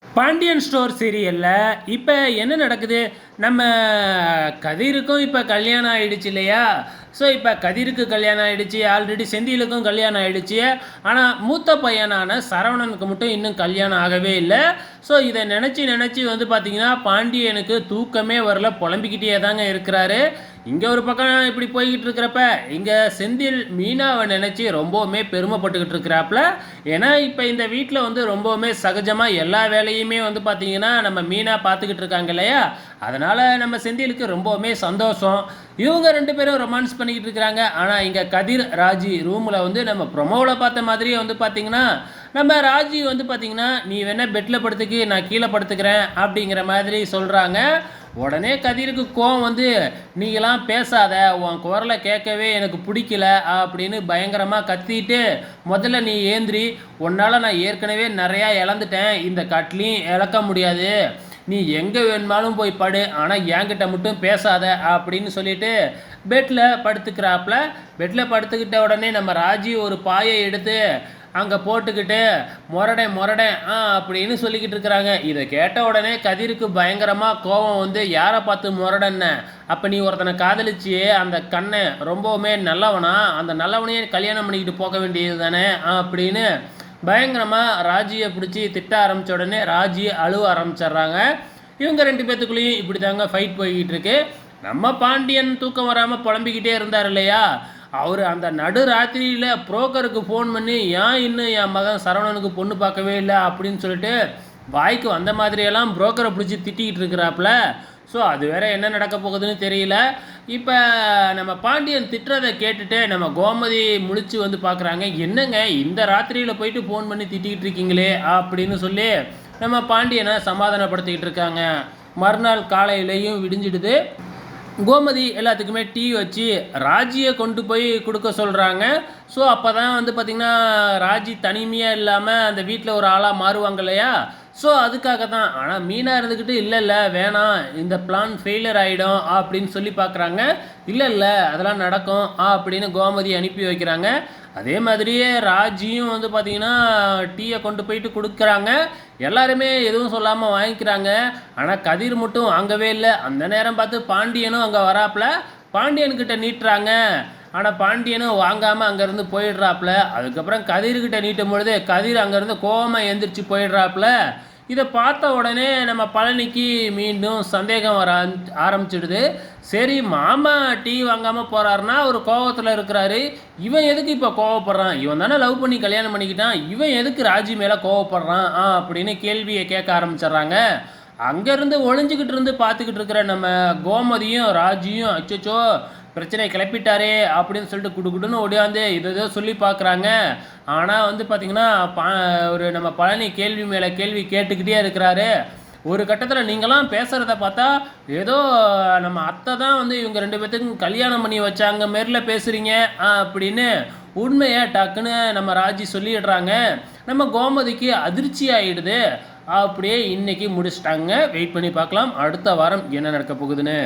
Pandian store சீரியலில் இப்போ என்ன நடக்குது? நம்ம கதிருக்கும் இப்போ கல்யாணம் ஆகிடுச்சு இல்லையா? ஸோ இப்போ கதிருக்கு கல்யாணம் ஆகிடுச்சு, ஆல்ரெடி செந்திலுக்கும் கல்யாணம் ஆகிடுச்சு. ஆனால் மூத்த பையனான சரவணனுக்கு மட்டும் இன்னும் கல்யாணம் ஆகவே இல்லை. ஸோ இதை நினச்சி வந்து பார்த்திங்கன்னா பாண்டியனுக்கு தூக்கமே வரல, புலம்பிக்கிட்டே தாங்க இருக்கிறாரு. இங்கே ஒரு பக்கம் இப்படி போய்கிட்டு இருக்கிறப்ப இங்கே செந்தில் மீனாவை நினச்சி ரொம்பவுமே பெருமைப்பட்டுக்கிட்டு இருக்கிறாப்புல. ஏன்னா இப்போ இந்த வீட்டில் வந்து ரொம்பவுமே சகஜமாக எல்லா வேலையுமே வந்து பார்த்திங்கன்னா நம்ம மீனா பார்த்துக்கிட்டு இருக்காங்க இல்லையா? அதனால் நம்ம செந்திலுக்கு ரொம்பவுமே சந்தோஷம். இவங்க 2 பேரும் ரொமான்ஸ் பண்ணிக்கிட்டு இருக்கிறாங்க. ஆனால் இங்கே கதிர் ராஜி ரூமில் வந்து நம்ம ப்ரொமோவில் பார்த்த மாதிரியே வந்து பார்த்திங்கன்னா நம்ம ராஜி வந்து பார்த்திங்கன்னா நீ வேணால் பெட்டில் படுத்துக்கு, நான் கீழே படுத்துக்கிறேன் அப்படிங்கிற மாதிரி சொல்கிறாங்க. உடனே கதிருக்கு கோவம் வந்து நீங்களாம் பேசாத, உன் குரலை கேட்கவே எனக்கு பிடிக்கல அப்படின்னு பயங்கரமாக கத்திட்டு, முதல்ல நீ ஏந்திரி, உன்னால் நான் ஏற்கனவே நிறையா இழந்துட்டேன், இந்த கட்லையும் இழக்க முடியாது, நீ எங்கே வேணுமாலும் போய் படு, ஆனால் என்கிட்ட மட்டும் பேசாத அப்படின்னு சொல்லிட்டு பெட்டில் படுத்துக்கிறாப்புல. பெட்டில் படுத்துக்கிட்ட உடனே நம்ம ராஜி ஒரு பாயை எடுத்து அங்கே போட்டுக்கிட்டு முரடேன் அப்படின்னு சொல்லிக்கிட்டு இருக்கிறாங்க. இதை கேட்ட உடனே கதிருக்கு பயங்கரமாக கோபம் வந்து யாரை பார்த்து முரடன்ன, அப்போ நீ ஒருத்தனை காதலிச்சியே அந்த கண்ணை ரொம்பவுமே நல்லவனா, அந்த நல்லவனையே கல்யாணம் பண்ணிக்கிட்டு போக வேண்டியது தானே அப்படின்னு பயங்கரமாக ராஜியை பிடிச்சி திட்ட ஆரம்பித்த உடனே ராஜி அழுவ ஆரம்பிச்சிட்றாங்க. இவங்க 2 பேத்துக்குள்ளேயும் இப்படி தாங்க ஃபைட் போய்கிட்டு இருக்கு. நம்ம பாண்டியன் தூக்கம் வராமல் புலம்பிக்கிட்டே இருந்தார் இல்லையா? அவர் அந்த நடு ராத்திரியில் புரோக்கருக்கு ஃபோன் பண்ணி ஏன் இன்னும் என் மகன் சரவணனுக்கு பொண்ணு பார்க்கவே இல்லை அப்படின்னு சொல்லிட்டு வாய்க்கு வந்த மாதிரியெல்லாம் புரோக்கரை பிடிச்சி திட்டிக்கிட்டு இருக்கிறாப்புல. ஸோ அது வேற என்ன நடக்க போகுதுன்னு தெரியல. இப்போ நம்ம பாண்டியன் திட்டுறதை கேட்டுட்டு நம்ம கோமதி முழிச்சு வந்து பார்க்குறாங்க. என்னங்க இந்த ராத்திரியில் போயிட்டு ஃபோன் பண்ணி திட்டிக்கிட்டு இருக்கீங்களே அப்படின்னு சொல்லி நம்ம பாண்டியனை சமாதானப்படுத்திக்கிட்டு இருக்காங்க. மறுநாள் காலையிலையும் விடிஞ்சிடுது. கோமதி எல்லாத்துக்குமே டீ வச்சு ராஜியை கொண்டு போய் கொடுக்க சொல்கிறாங்க. ஸோ அப்போ தான் வந்து பார்த்திங்கன்னா ராஜி தனிமையாக இல்லாமல் அந்த வீட்டில் ஒரு ஆளாக மாறுவாங்க இல்லையா? ஸோ அதுக்காக தான். ஆனால் மீனா இருந்துக்கிட்டு இல்லை வேணாம், இந்த பிளான் ஃபெயிலியர் ஆகிடும் அப்படின்னு சொல்லி பார்க்குறாங்க. இல்லை அதெல்லாம் நடக்கும் அப்படின்னு கோமதி அனுப்பி வைக்கிறாங்க. அதே மாதிரியே ராஜியும் வந்து பார்த்திங்கன்னா டீயை கொண்டு போயிட்டு கொடுக்குறாங்க. எல்லாருமே எதுவும் சொல்லாமல் வாங்கிக்கிறாங்க. ஆனால் கதிர் மட்டும் வாங்கவே இல்லை. அந்த நேரம் பார்த்து பாண்டியனும் அங்கே வராப்புல, பாண்டியன்கிட்ட நீட்டுறாங்க. ஆனால் பாண்டியனும் வாங்காமல் அங்கேருந்து போயிடுறாப்புல. அதுக்கப்புறம் கதிர்கிட்ட நீட்டும் பொழுது கதிர் அங்கேருந்து கோவமாக எந்திரிச்சு போயிடுறாப்புல. இதை பார்த்த உடனே நம்ம பழனிக்கு மீண்டும் சந்தேகம் வர ஆரம்பிச்சிடுது. சரி, மாமா டீ வாங்காமல் போகிறாருன்னா ஒரு கோவத்தில் இருக்கிறாரு, இவன் எதுக்கு இப்போ கோவப்படுறான், இவன் தானே லவ் பண்ணி கல்யாணம் பண்ணிக்கிட்டான், இவன் எதுக்கு ராஜி மேலே கோவப்படுறான் அப்படின்னு கேள்வியை கேட்க ஆரம்பிச்சிட்றாங்க. அங்கேருந்து ஒளிஞ்சிக்கிட்டு இருந்து பார்த்துக்கிட்டு இருக்கிற நம்ம கோமதியும் ராஜியும் அச்சோ பிரச்சனை கிளப்பிட்டாரே அப்படின்னு சொல்லிட்டு குடுன்னு ஓடியாந்து இதை சொல்லி பார்க்குறாங்க. ஆனால் வந்து பார்த்திங்கன்னா ஒரு நம்ம பழனி கேள்வி மேலே கேள்வி கேட்டுக்கிட்டே இருக்கிறாரு. ஒரு கட்டத்தில் நீங்களாம் பேசுகிறத பார்த்தா ஏதோ நம்ம அத்தை தான் வந்து இவங்க 2 பேர்த்துக்கும் கல்யாணம் பண்ணி வச்சாங்க மாரியில் பேசுகிறீங்க அப்படின்னு உண்மையை டக்குன்னு நம்ம ராஜி சொல்லிடுறாங்க. நம்ம கோமதிக்கு அதிர்ச்சி ஆகிடுது. அப்படியே இன்றைக்கி முடிச்சிட்டாங்க. வெயிட் பண்ணி பார்க்கலாம் அடுத்த வாரம் என்ன நடக்க போகுதுன்னு.